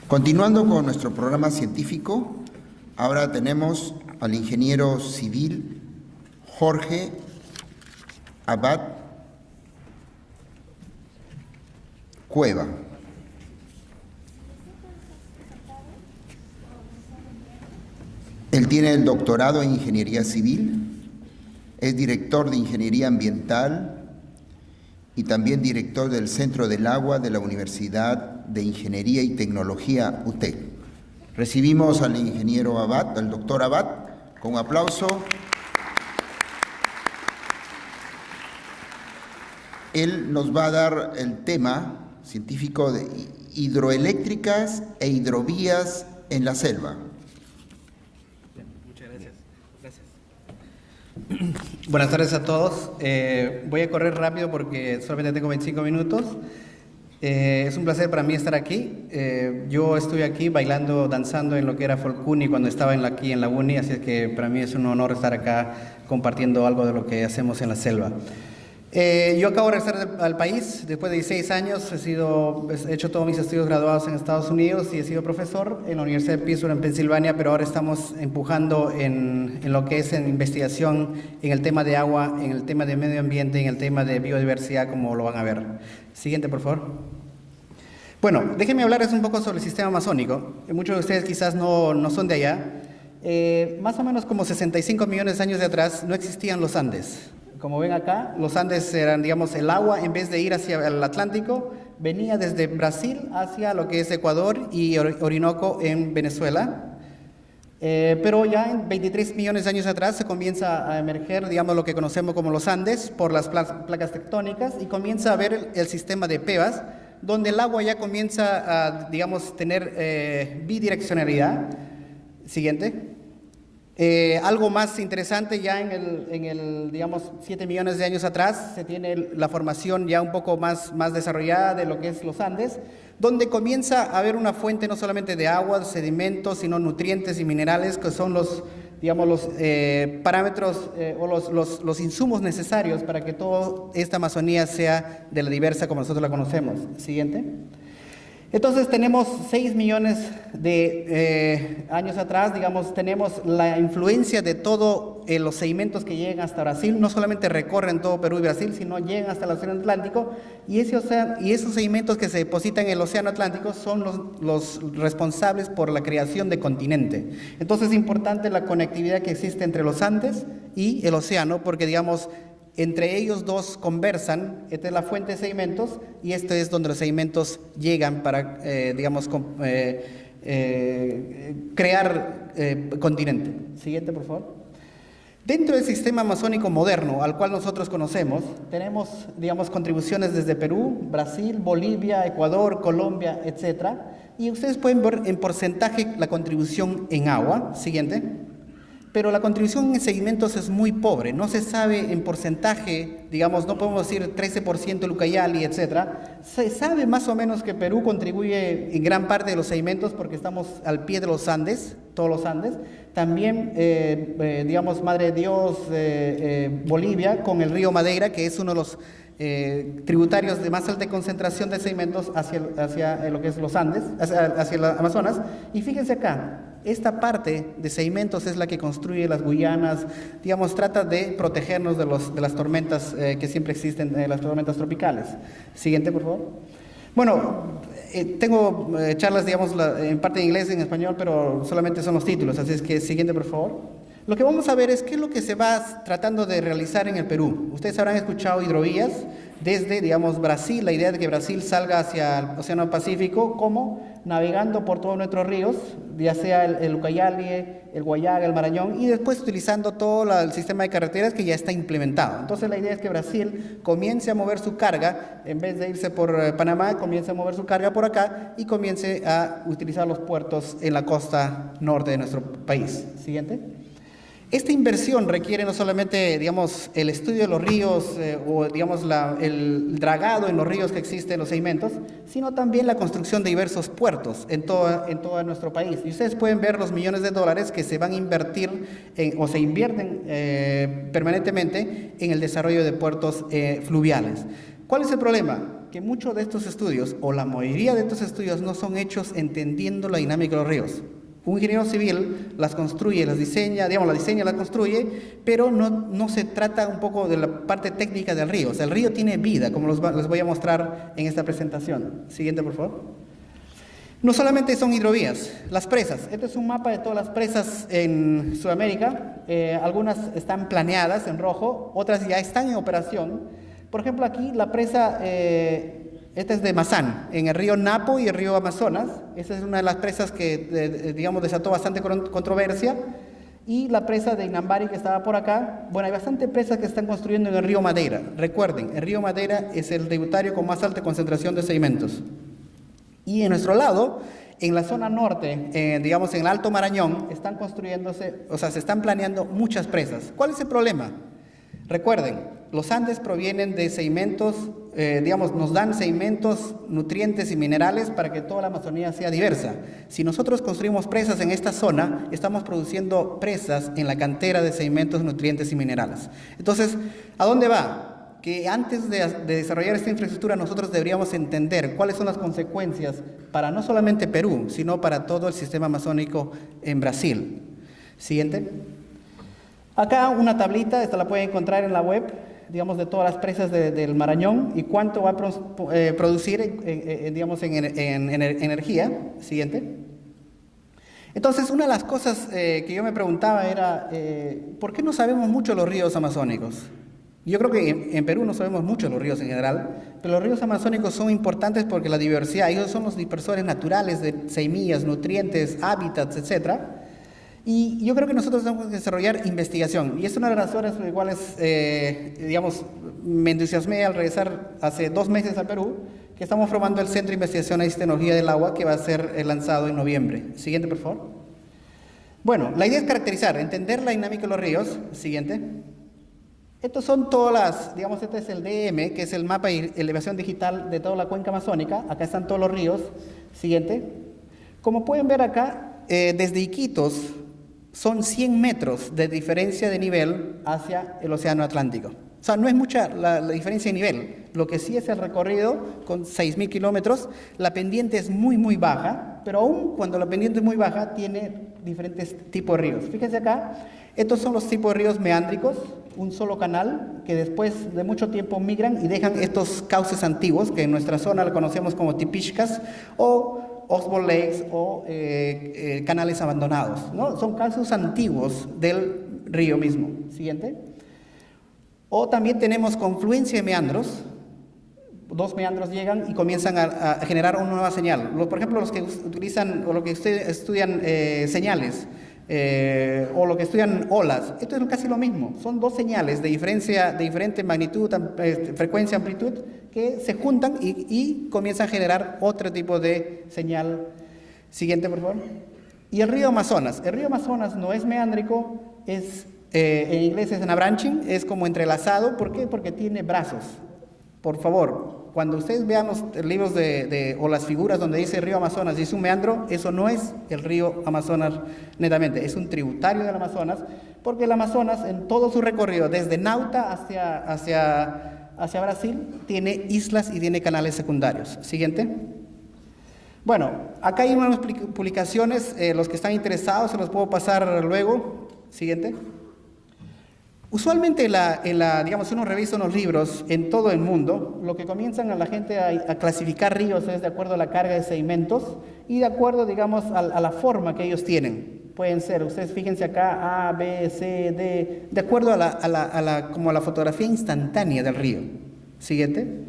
Continuando con nuestro programa científico, ahora tenemos al ingeniero civil Jorge Abad Cueva. Él tiene el doctorado en Ingeniería Civil, es director de Ingeniería Ambiental y también director del Centro del Agua de la Universidad de Ingeniería y Tecnología UTEC. Recibimos al ingeniero Abad, al doctor Abad, con un aplauso. Él nos va a dar el tema científico de hidroeléctricas e hidrovías en la selva. Muchas gracias. Buenas tardes a todos. Voy a correr rápido porque solamente tengo 25 minutos. Es un placer para mí estar aquí. Yo estoy aquí bailando, danzando en lo que era Folcuni cuando estaba aquí en la Uni, así es que para mí es un honor estar acá compartiendo algo de lo que hacemos en la selva. Yo acabo de regresar al país después de 16 años. He hecho todos mis estudios graduados en Estados Unidos y he sido profesor en la Universidad de Pittsburgh en Pensilvania, pero ahora estamos empujando en lo que es en investigación en el tema de agua, en el tema de medio ambiente, en el tema de biodiversidad, como lo van a ver. Siguiente, por favor. Bueno, déjenme hablarles un poco sobre el sistema amazónico. Muchos de ustedes quizás no son de allá. Más o menos como 65 millones de años de atrás no existían los Andes. Como ven acá, los Andes eran, digamos, el agua, en vez de ir hacia el Atlántico, venía desde Brasil hacia lo que es Ecuador y Orinoco en Venezuela. Pero ya en 23 millones de años atrás se comienza a emerger, digamos, lo que conocemos como los Andes por las placas tectónicas y comienza a ver el sistema de PEVAS, donde el agua ya comienza a, digamos, tener bidireccionalidad. Siguiente. Algo más interesante, ya digamos, 7 millones de años atrás, se tiene la formación ya un poco más desarrollada de lo que es los Andes, donde comienza a haber una fuente no solamente de agua, sedimentos, sino nutrientes y minerales, que son los parámetros o los insumos necesarios para que toda esta Amazonía sea de la diversa como nosotros la conocemos. Siguiente. Entonces tenemos 6 millones de años atrás, digamos, tenemos la influencia de todos los sedimentos que llegan hasta Brasil, no solamente recorren todo Perú y Brasil, sino llegan hasta el Océano Atlántico, y esos sedimentos que se depositan en el Océano Atlántico son los responsables por la creación de continente. Entonces es importante la conectividad que existe entre los Andes y el océano, porque digamos, entre ellos dos conversan. Esta es la fuente de sedimentos y esto es donde los sedimentos llegan para, digamos, crear continente. Siguiente, por favor. Dentro del sistema amazónico moderno, al cual nosotros conocemos, tenemos, digamos, contribuciones desde Perú, Brasil, Bolivia, Ecuador, Colombia, etc. Y ustedes pueden ver en porcentaje la contribución en agua. Siguiente. Pero la contribución en sedimentos es muy pobre, no se sabe en porcentaje, digamos, no podemos decir 13% el Ucayali, etc. Se sabe más o menos que Perú contribuye en gran parte de los sedimentos porque estamos al pie de los Andes, todos los Andes. También, digamos, Madre de Dios, Bolivia, con el río Madeira, que es uno de los tributarios de más alta concentración de sedimentos hacia lo que es los Andes, hacia el Amazonas. Y fíjense acá. Esta parte de sedimentos es la que construye las Guyanas, digamos, trata de protegernos de las tormentas que siempre existen, las tormentas tropicales. Siguiente, por favor. Bueno, tengo charlas, digamos, en parte en inglés y en español, pero solamente son los títulos, así es que siguiente, por favor. Lo que vamos a ver es qué es lo que se va tratando de realizar en el Perú. Ustedes habrán escuchado hidrovías desde, digamos, Brasil, la idea de que Brasil salga hacia el Océano Pacífico, como navegando por todos nuestros ríos, ya sea el Ucayali, el Guayaga, el Marañón, y después utilizando todo el sistema de carreteras que ya está implementado. Entonces la idea es que Brasil comience a mover su carga, en vez de irse por Panamá, comience a mover su carga por acá y comience a utilizar los puertos en la costa norte de nuestro país. Siguiente. Esta inversión requiere no solamente, digamos, el estudio de los ríos o, digamos, el dragado en los ríos que existen en los sedimentos, sino también la construcción de diversos puertos en todo nuestro país. Y ustedes pueden ver los millones de dólares que se van a invertir o se invierten permanentemente en el desarrollo de puertos fluviales. ¿Cuál es el problema? que muchos de estos estudios, o la mayoría de estos estudios, no son hechos entendiendo la dinámica de los ríos. Un ingeniero civil las construye, las diseña, las construye, pero no se trata un poco de la parte técnica del río. O sea, el río tiene vida, como les voy a mostrar en esta presentación. Siguiente, por favor. No solamente son hidrovías, las presas. Este es un mapa de todas las presas en Sudamérica. Algunas están planeadas en rojo, otras ya están en operación. Por ejemplo, aquí la presa... esta es de Mazán, en el río Napo y el río Amazonas. Esa es una de las presas que, desató bastante controversia. Y la presa de Inambari, que estaba por acá. Bueno, hay bastantes presas que están construyendo en el río Madeira. Recuerden, el río Madeira es el tributario con más alta concentración de sedimentos. Y en nuestro lado, en la zona norte, en el Alto Marañón, están construyéndose, se están planeando muchas presas. ¿Cuál es el problema? Recuerden, los Andes provienen de sedimentos, nos dan sedimentos, nutrientes y minerales para que toda la Amazonía sea diversa. Si nosotros construimos presas en esta zona, estamos produciendo presas en la cantera de sedimentos, nutrientes y minerales. Entonces, ¿a dónde va? Que antes de desarrollar esta infraestructura, nosotros deberíamos entender cuáles son las consecuencias para no solamente Perú, sino para todo el sistema amazónico en Brasil. Siguiente. Acá una tablita, esta la pueden encontrar en la web, de todas las presas del Marañón y cuánto va a producir, en energía. Siguiente. Entonces, una de las cosas que yo me preguntaba era, ¿por qué no sabemos mucho de los ríos amazónicos? Yo creo que en Perú no sabemos mucho de los ríos en general, pero los ríos amazónicos son importantes porque la diversidad, ellos son los dispersores naturales de semillas, nutrientes, hábitats, etcétera. Y yo creo que nosotros tenemos que desarrollar investigación. Y es una de las razones por las cuales, me entusiasmé al regresar hace 2 meses a Perú, que estamos formando el Centro de Investigación y Tecnología del Agua, que va a ser lanzado en noviembre. Siguiente, por favor. Bueno, la idea es caracterizar, entender la dinámica de los ríos. Siguiente. Estos son todas las, este es el DM, que es el mapa y elevación digital de toda la cuenca amazónica. Acá están todos los ríos. Siguiente. Como pueden ver acá, desde Iquitos, son 100 metros de diferencia de nivel hacia el Océano Atlántico. O sea, no es mucha la diferencia de nivel. Lo que sí es el recorrido, con 6.000 kilómetros, la pendiente es muy, muy baja, pero aún cuando la pendiente es muy baja, tiene diferentes tipos de ríos. Fíjense acá, estos son los tipos de ríos meándricos, un solo canal, que después de mucho tiempo migran y dejan estos cauces antiguos, que en nuestra zona lo conocemos como tipishkas, o Oxbow Lakes o canales abandonados, ¿no? Son casos antiguos del río mismo. Siguiente. O también tenemos confluencia de meandros. 2 meandros llegan y comienzan a generar una nueva señal. Por ejemplo, los que utilizan o los que estudian señales o los que estudian olas, esto es casi lo mismo. Son 2 señales de diferente magnitud, frecuencia, amplitud, que se juntan y comienzan a generar otro tipo de señal. Siguiente, por favor. Y el río Amazonas. El río Amazonas no es meándrico, en inglés es branching, es como entrelazado. ¿Por qué? Porque tiene brazos. Por favor, cuando ustedes vean los libros o las figuras donde dice río Amazonas y es un meandro, eso no es el río Amazonas netamente, es un tributario del Amazonas, porque el Amazonas en todo su recorrido, desde Nauta hacia Brasil, tiene islas y tiene canales secundarios. Siguiente. Bueno, acá hay unas publicaciones, los que están interesados se los puedo pasar luego. Siguiente. Usualmente, uno revisa unos libros en todo el mundo, lo que comienzan a la gente a clasificar ríos es de acuerdo a la carga de sedimentos y de acuerdo, a la forma que ellos tienen. Pueden ser, ustedes fíjense acá, A, B, C, D, de acuerdo a la fotografía instantánea del río. Siguiente.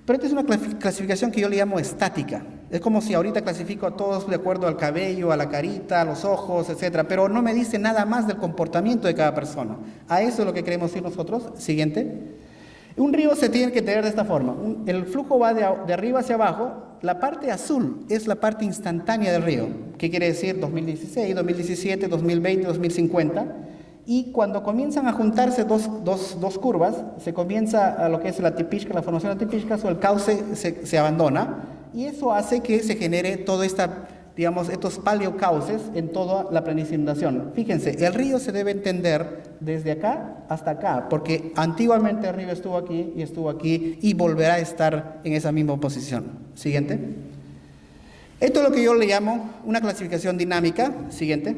Pero esta es una clasificación que yo le llamo estática. Es como si ahorita clasifico a todos de acuerdo al cabello, a la carita, a los ojos, etc. Pero no me dice nada más del comportamiento de cada persona. A eso es lo que queremos ir nosotros. Siguiente. Un río se tiene que tener de esta forma. El flujo va de arriba hacia abajo. La parte azul es la parte instantánea del río. ¿Qué quiere decir? 2016, 2017, 2020, 2050. Y cuando comienzan a juntarse dos curvas, se comienza a lo que es la tipishka, la formación de la tipishka, o el cauce se abandona, y eso hace que se genere toda esta digamos, estos paleocauces en toda la planicie de inundación. Fíjense, el río se debe entender desde acá hasta acá, porque antiguamente el río estuvo aquí y volverá a estar en esa misma posición. Siguiente. Esto es lo que yo le llamo una clasificación dinámica. Siguiente.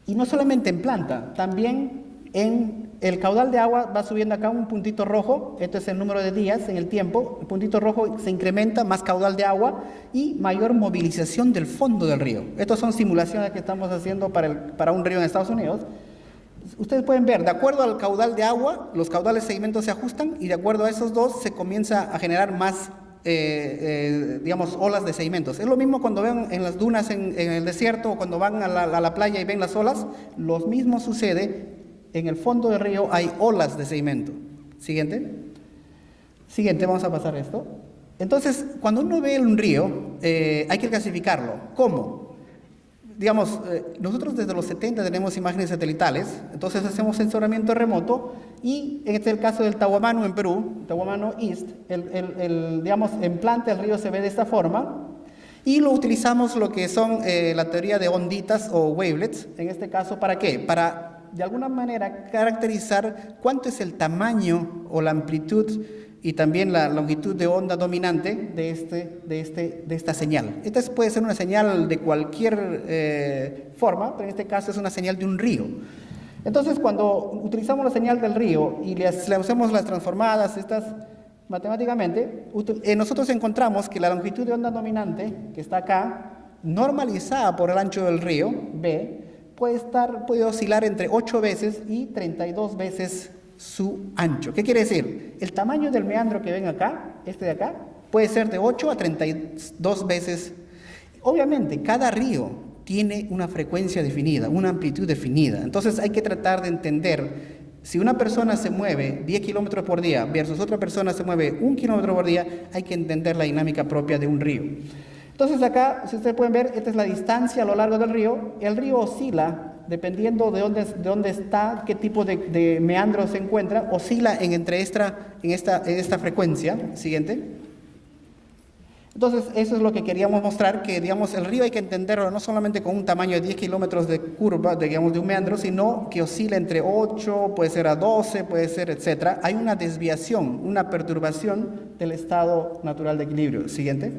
Y no solamente en planta, también en el caudal de agua va subiendo acá un puntito rojo, esto es el número de días en el tiempo, el puntito rojo se incrementa, más caudal de agua y mayor movilización del fondo del río. Estas son simulaciones que estamos haciendo para un río en Estados Unidos. Ustedes pueden ver, de acuerdo al caudal de agua, los caudales de sedimentos se ajustan y de acuerdo a esos dos se comienza a generar más digamos, olas de sedimentos. Es lo mismo cuando ven en las dunas en el desierto o cuando van a la playa y ven las olas, lo mismo sucede en el fondo del río, hay olas de sedimento. Siguiente. Siguiente, vamos a pasar esto. Entonces, cuando uno ve un río, hay que clasificarlo. ¿Cómo? Digamos, nosotros desde los 70 tenemos imágenes satelitales, entonces hacemos sensoramiento remoto y en este es el caso del Tahuamano en Perú, Tahuamano East, digamos, en planta el río se ve de esta forma y lo utilizamos lo que son la teoría de onditas o wavelets, en este caso, ¿para qué? Para, de alguna manera, caracterizar cuánto es el tamaño o la amplitud y también la longitud de onda dominante de esta señal. Esta puede ser una señal de cualquier forma, pero en este caso es una señal de un río. Entonces, cuando utilizamos la señal del río y le hacemos las transformadas, estas matemáticamente, nosotros encontramos que la longitud de onda dominante, que está acá, normalizada por el ancho del río, B, puede oscilar entre 8 veces y 32 veces su ancho. ¿Qué quiere decir? El tamaño del meandro que ven acá, este de acá, puede ser de 8 a 32 veces. Obviamente, cada río tiene una frecuencia definida, una amplitud definida. Entonces hay que tratar de entender, si una persona se mueve 10 kilómetros por día versus otra persona se mueve 1 kilómetro por día, hay que entender la dinámica propia de un río. Entonces acá, si ustedes pueden ver, esta es la distancia a lo largo del río. El río oscila dependiendo de dónde está, qué tipo de meandro se encuentra, oscila en esta frecuencia. Siguiente. Entonces, eso es lo que queríamos mostrar, que digamos, el río hay que entenderlo no solamente con un tamaño de 10 kilómetros de curva, digamos, de un meandro, sino que oscila entre 8, puede ser a 12, puede ser, etcétera. Hay una desviación, una perturbación del estado natural de equilibrio. Siguiente.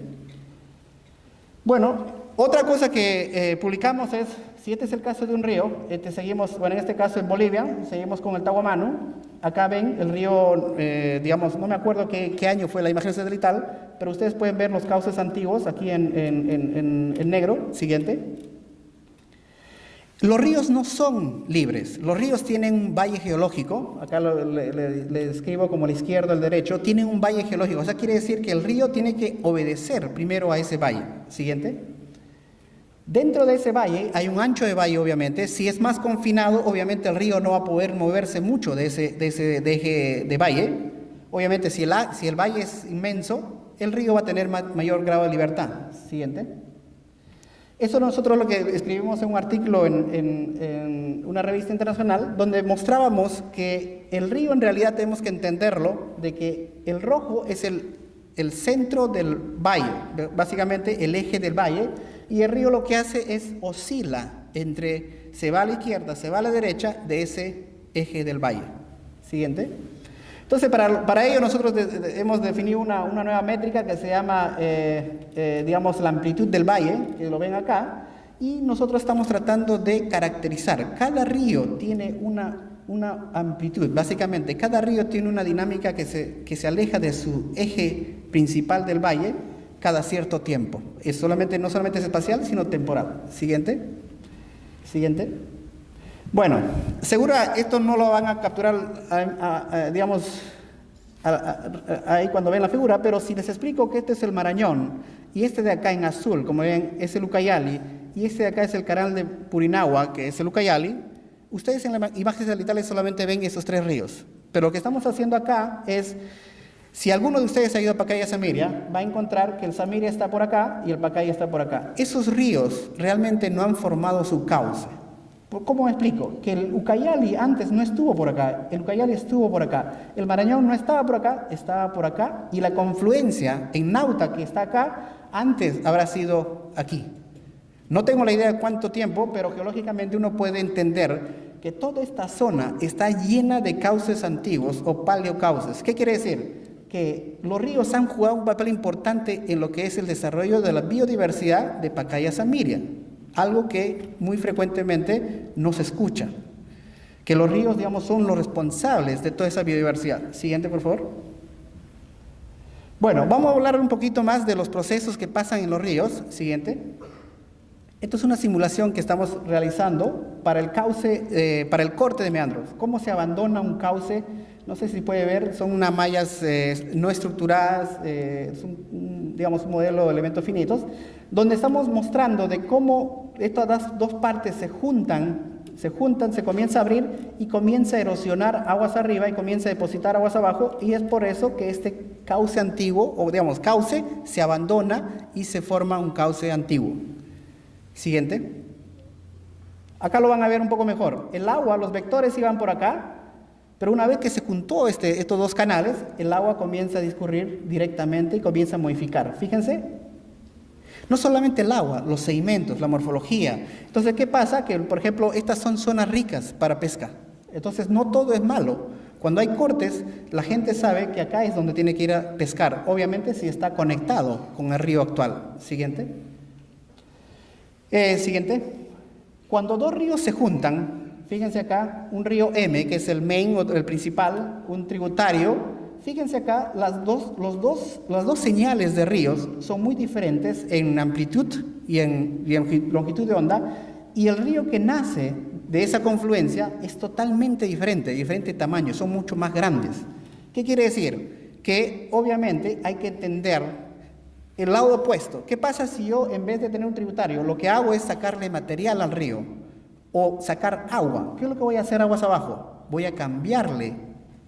Bueno, otra cosa que publicamos es, si este es el caso de un río, seguimos, bueno, en este caso en Bolivia, seguimos con el Tahuamano. Acá ven el río, digamos, no me acuerdo qué año fue la imagen satelital, pero ustedes pueden ver los cauces antiguos aquí en negro. Siguiente. Los ríos no son libres, los ríos tienen un valle geológico, acá le escribo como a la izquierda, al derecho, tienen un valle geológico, o sea, quiere decir que el río tiene que obedecer primero a ese valle. Siguiente. Dentro de ese valle hay un ancho de valle, obviamente. Si es más confinado, obviamente el río no va a poder moverse mucho de ese eje de valle. Obviamente, si el valle es inmenso, el río va a tener mayor grado de libertad. Siguiente. Eso nosotros lo que escribimos en un artículo en una revista internacional, donde mostrábamos que el río en realidad tenemos que entenderlo, de que el rojo es el centro del valle, básicamente el eje del valle, y el río lo que hace es oscila entre, se va a la izquierda, se va a la derecha de ese eje del valle. Siguiente. Entonces, para ello nosotros hemos definido una nueva métrica que se llama, digamos, la amplitud del valle, que lo ven acá, y nosotros estamos tratando de caracterizar. Cada río tiene una amplitud, básicamente, cada río tiene una dinámica que se aleja de su eje principal del valle cada cierto tiempo. No solamente es espacial, sino temporal. Siguiente. Siguiente. Bueno, seguro esto no lo van a capturar, digamos, ahí cuando ven la figura, pero si les explico que este es el Marañón, y este de acá en azul, como ven, es el Ucayali, y este de acá es el canal de Purinahua, que es el Ucayali, ustedes en las imágenes satelitales solamente ven esos 3 ríos. Pero lo que estamos haciendo acá es, si alguno de ustedes ha ido a Pacaya Samiria, va a encontrar que el Samiria está por acá y el Pacaya está por acá. Esos ríos realmente no han formado su cauce. ¿Cómo me explico? Que el Ucayali antes no estuvo por acá, el Ucayali estuvo por acá, el Marañón no estaba por acá, y la confluencia en Nauta, que está acá, antes habrá sido aquí. No tengo la idea de cuánto tiempo, pero geológicamente uno puede entender que toda esta zona está llena de cauces antiguos o paleocauces. ¿Qué quiere decir? Que los ríos han jugado un papel importante en lo que es el desarrollo de la biodiversidad de Pacaya Samiria, algo que muy frecuentemente no se escucha. Que los ríos, digamos, son los responsables de toda esa biodiversidad. Siguiente, por favor. Bueno, vamos a hablar un poquito más de los procesos que pasan en los ríos. Siguiente. Esto es una simulación que estamos realizando para el cauce, para el corte de meandros. ¿Cómo se abandona un cauce? No sé si puede ver, son unas mallas no estructuradas, es digamos un modelo de elementos finitos, donde estamos mostrando de cómo estas dos partes se juntan, se comienza a abrir y comienza a erosionar aguas arriba y comienza a depositar aguas abajo, y es por eso que este cauce antiguo, o digamos cauce, se abandona y se forma un cauce antiguo. Siguiente. Acá lo van a ver un poco mejor. El agua, los vectores iban por acá, pero una vez que se juntó estos dos canales, el agua comienza a discurrir directamente y comienza a modificar. Fíjense. No solamente el agua, los sedimentos, la morfología. Entonces, ¿qué pasa? Que, por ejemplo, estas son zonas ricas para pesca. Entonces, no todo es malo. Cuando hay cortes, la gente sabe que acá es donde tiene que ir a pescar. Obviamente, si está conectado con el río actual. Siguiente. Siguiente. Cuando dos ríos se juntan, fíjense acá, un río M, que es el main o el principal, un tributario. Fíjense acá, las dos señales de ríos son muy diferentes en amplitud y en longitud de onda, y el río que nace de esa confluencia es totalmente diferente, de diferente tamaño, son mucho más grandes. ¿Qué quiere decir? Que obviamente hay que entender el lado opuesto. ¿Qué pasa si yo, en vez de tener un tributario, lo que hago es sacarle material al río o sacar agua? ¿Qué es lo que voy a hacer aguas abajo? Voy a cambiarle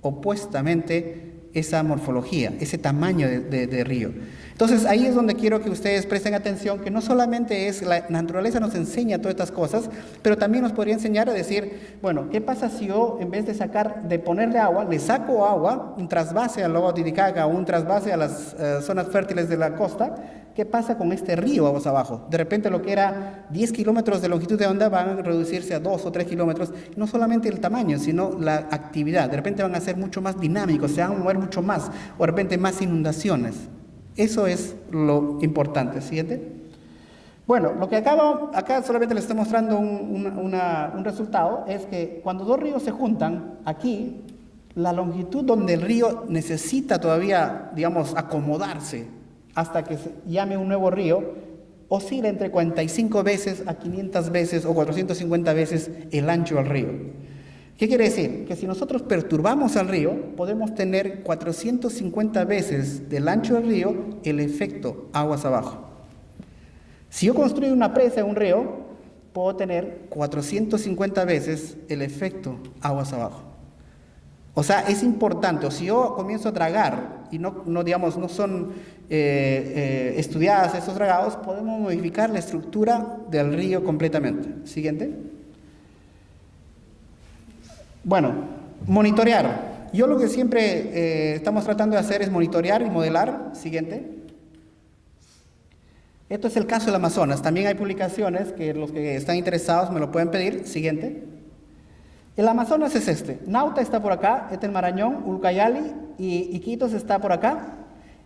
opuestamente esa morfología, ese tamaño de río. Entonces ahí es donde quiero que ustedes presten atención, que no solamente es la naturaleza nos enseña todas estas cosas, pero también nos podría enseñar a decir, bueno, ¿qué pasa si yo en vez de ponerle agua, le saco agua, un trasvase al lago Titicaca o un trasvase a las zonas fértiles de la costa? ¿Qué pasa con este río aguas abajo? De repente lo que era 10 kilómetros de longitud de onda van a reducirse a 2 o 3 kilómetros. No solamente el tamaño, sino la actividad. De repente van a ser mucho más dinámicos, se van a mover mucho más, o de repente más inundaciones. Eso es lo importante. Siguiente. Bueno, lo que acá solamente les estoy mostrando un resultado, es que cuando dos ríos se juntan, aquí, la longitud donde el río necesita todavía, digamos, acomodarse, hasta que se llame un nuevo río, oscila entre 45 veces a 500 veces o 450 veces el ancho del río. ¿Qué quiere decir? Que si nosotros perturbamos al río, podemos tener 450 veces del ancho del río el efecto aguas abajo. Si yo construyo una presa en un río, puedo tener 450 veces el efecto aguas abajo. O sea, es importante. O si yo comienzo a dragar y no son estudiadas esos dragados, podemos modificar la estructura del río completamente. Siguiente. Bueno, monitorear. Yo lo que siempre estamos tratando de hacer es monitorear y modelar. Siguiente. Esto es el caso del Amazonas. También hay publicaciones que los que están interesados me lo pueden pedir. Siguiente. El Amazonas es este. Nauta está por acá, este es el Marañón, Ucayali y Iquitos está por acá.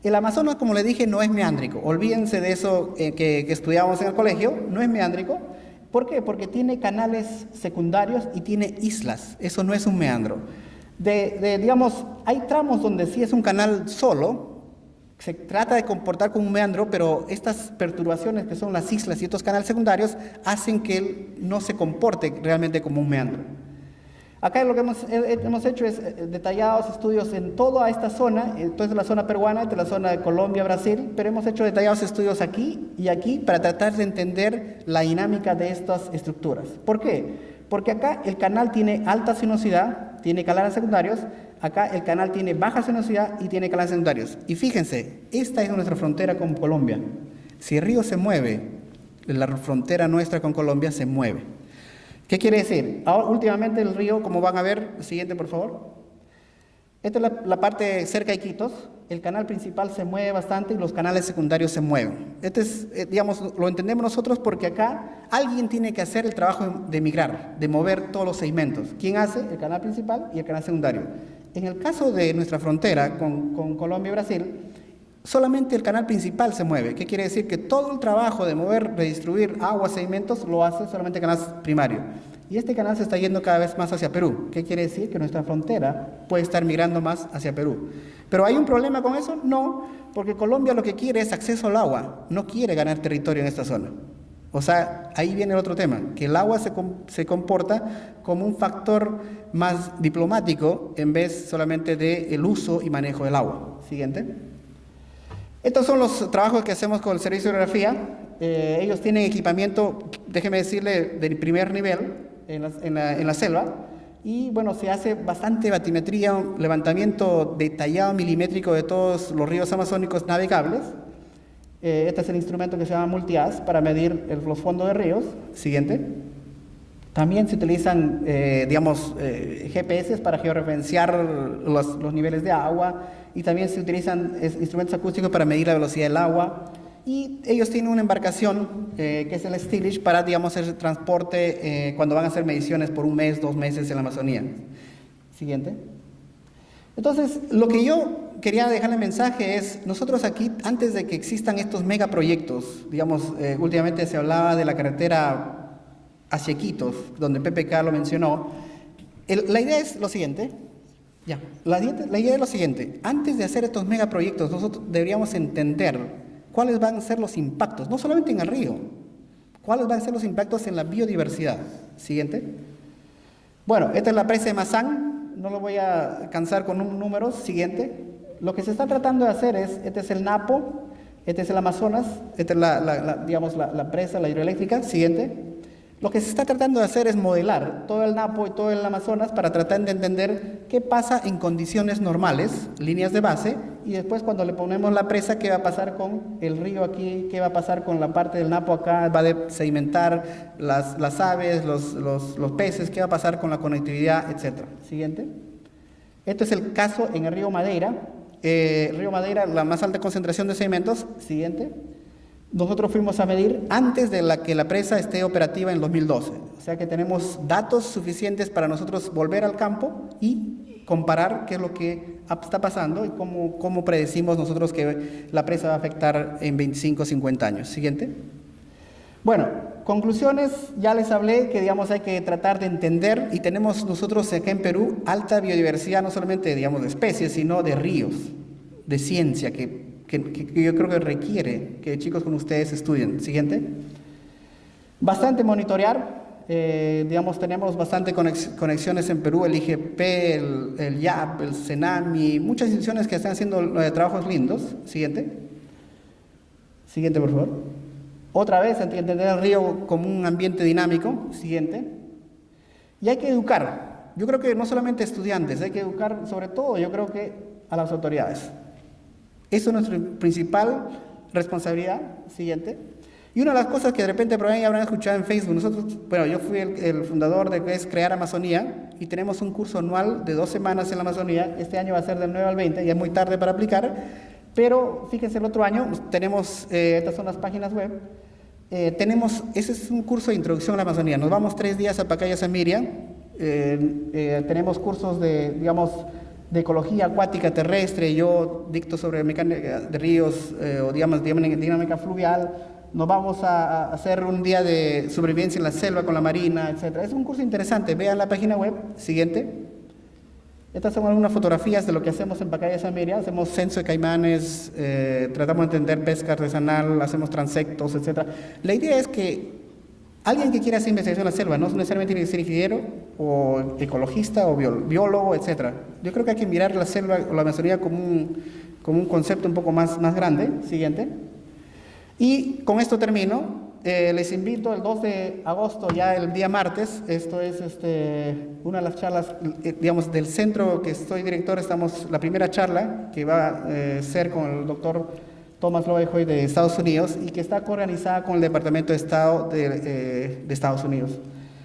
El Amazonas, como le dije, no es meándrico. Olvídense de eso que estudiábamos en el colegio. No es meándrico. ¿Por qué? Porque tiene canales secundarios y tiene islas. Eso no es un meandro. Digamos, hay tramos donde sí es un canal solo. Se trata de comportar como un meandro, pero estas perturbaciones que son las islas y estos canales secundarios hacen que él no se comporte realmente como un meandro. Acá lo que hemos hecho es detallados estudios en toda esta zona, esto es la zona peruana, esta es la zona de Colombia, Brasil, pero hemos hecho detallados estudios aquí y aquí para tratar de entender la dinámica de estas estructuras. ¿Por qué? Porque acá el canal tiene alta sinuosidad, tiene canales secundarios, acá el canal tiene baja sinuosidad y tiene canales secundarios. Y fíjense, esta es nuestra frontera con Colombia. Si el río se mueve, la frontera nuestra con Colombia se mueve. ¿Qué quiere decir? Ahora, últimamente el río, como van a ver, siguiente por favor. Esta es la parte cerca de Iquitos. el canal principal se mueve bastante y los canales secundarios se mueven. Este es, digamos, lo entendemos nosotros porque acá alguien tiene que hacer el trabajo de migrar, de mover todos los segmentos. ¿Quién hace? El canal principal y el canal secundario. En el caso de nuestra frontera con Colombia y Brasil, solamente el canal principal se mueve. ¿Qué quiere decir? Que todo el trabajo de mover, redistribuir agua, sedimentos, lo hace solamente el canal primario. Y este canal se está yendo cada vez más hacia Perú. ¿Qué quiere decir? Que nuestra frontera puede estar migrando más hacia Perú. ¿Pero hay un problema con eso? No, porque Colombia lo que quiere es acceso al agua, no quiere ganar territorio en esta zona. O sea, ahí viene el otro tema, que el agua se comporta como un factor más diplomático en vez solamente del uso y manejo del agua. Siguiente. Estos son los trabajos que hacemos con el Servicio de Hidrografía. Ellos tienen equipamiento, déjeme decirle, del primer nivel en la selva. Y bueno, se hace bastante batimetría, un levantamiento detallado milimétrico de todos los ríos amazónicos navegables. Este es el instrumento que se llama Multias para medir los fondos de ríos. Siguiente. También se utilizan, GPS para georreferenciar los niveles de agua, y también se utilizan instrumentos acústicos para medir la velocidad del agua. Y ellos tienen una embarcación que es el Stilich para, digamos, hacer transporte cuando van a hacer mediciones por 1 mes, 2 meses en la Amazonía. Siguiente. Entonces, lo que yo quería dejarle mensaje es, nosotros aquí, antes de que existan estos megaproyectos, digamos, últimamente se hablaba de la carretera hacia Iquitos, donde PPK lo mencionó, la idea es lo siguiente, la idea es lo siguiente, antes de hacer estos megaproyectos, nosotros deberíamos entender cuáles van a ser los impactos, no solamente en el río, cuáles van a ser los impactos en la biodiversidad. Siguiente. Bueno, esta es la presa de Mazán, no lo voy a cansar con números. Siguiente. Lo que se está tratando de hacer es, este es el Napo, este es el Amazonas, esta es la presa, la hidroeléctrica. Siguiente. Lo que se está tratando de hacer es modelar todo el Napo y todo el Amazonas para tratar de entender qué pasa en condiciones normales, líneas de base, y después cuando le ponemos la presa, qué va a pasar con el río aquí, qué va a pasar con la parte del Napo acá, va a sedimentar las aves, los peces, qué va a pasar con la conectividad, etc. Siguiente. Este es el caso en el río Madeira. Río Madeira, la más alta concentración de sedimentos. Siguiente. Nosotros fuimos a medir antes de que la presa esté operativa en 2012. O sea que tenemos datos suficientes para nosotros volver al campo y comparar qué es lo que está pasando y cómo predecimos nosotros que la presa va a afectar en 25 o 50 años. Siguiente. Bueno, conclusiones, ya les hablé que, digamos, hay que tratar de entender, y tenemos nosotros acá en Perú alta biodiversidad, no solamente, digamos, de especies, sino de ríos, de ciencia, que yo creo que requiere que chicos como ustedes estudien. Siguiente. Bastante monitorear. Tenemos bastante conexiones en Perú, el IGP, el IAP, el CENAMI, muchas instituciones que están haciendo trabajos lindos. Siguiente. Siguiente, por favor. Otra vez, entender el río como un ambiente dinámico. Siguiente. Y hay que educar. Yo creo que no solamente estudiantes, hay que educar sobre todo, yo creo que a las autoridades. Eso es nuestra principal responsabilidad. Siguiente. Y una de las cosas que de repente probablemente habrán escuchado en Facebook, yo fui el fundador de que es Crear Amazonía, y tenemos un curso anual de 2 semanas en la Amazonía. Este año va a ser del 9 al 20, ya es muy tarde para aplicar, pero fíjense, el otro año tenemos, estas son las páginas web, ese es un curso de introducción a la Amazonía. Nos vamos 3 días a Pacaya Samiria, tenemos cursos de ecología acuática terrestre, yo dicto sobre mecánica de ríos o dinámica fluvial. Nos vamos a hacer un día de sobrevivencia en la selva con la marina, etc. Es un curso interesante, vean la página web. Siguiente. Estas son algunas fotografías de lo que hacemos en Pacaya Samiria. Hacemos censo de caimanes, tratamos de entender pesca artesanal, hacemos transectos, etc. La idea es que alguien que quiera hacer investigación en la selva no necesariamente tiene que ser ingeniero o ecologista o biólogo, etc. Yo creo que hay que mirar la selva o la Amazonía como un concepto un poco más grande. Siguiente. Y con esto termino. Les invito el 2 de agosto, ya el día martes. Esto es una de las charlas, del centro que estoy director. La primera charla que va a ser con el doctor Thomas Lovejoy de Estados Unidos, y que está coorganizada con el Departamento de Estado de Estados Unidos.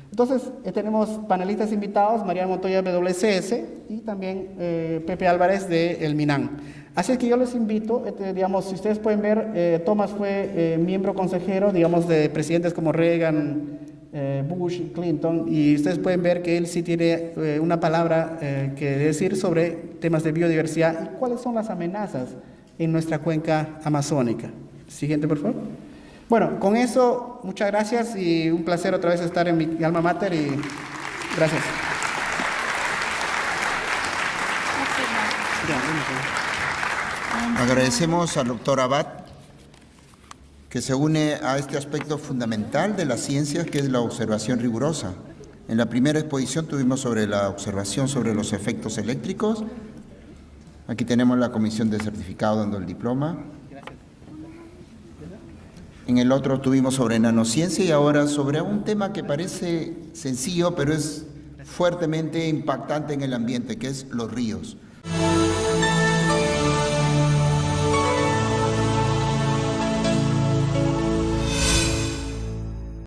Entonces, tenemos panelistas invitados, Mariana Montoya de WCS y también Pepe Álvarez de el MINAN. Así es que yo les invito, digamos, si ustedes pueden ver, Thomas fue miembro consejero, digamos, de presidentes como Reagan, Bush, Clinton, y ustedes pueden ver que él sí tiene una palabra que decir sobre temas de biodiversidad y cuáles son las amenazas en nuestra cuenca amazónica. Siguiente, por favor. Bueno, con eso, muchas gracias y un placer otra vez estar en mi alma mater y gracias. Agradecemos al doctor Abad, que se une a este aspecto fundamental de las ciencias, que es la observación rigurosa. En la primera exposición tuvimos sobre la observación sobre los efectos eléctricos. Aquí tenemos la comisión de certificado dando el diploma. En el otro tuvimos sobre nanociencia y ahora sobre un tema que parece sencillo, pero es fuertemente impactante en el ambiente, que es los ríos.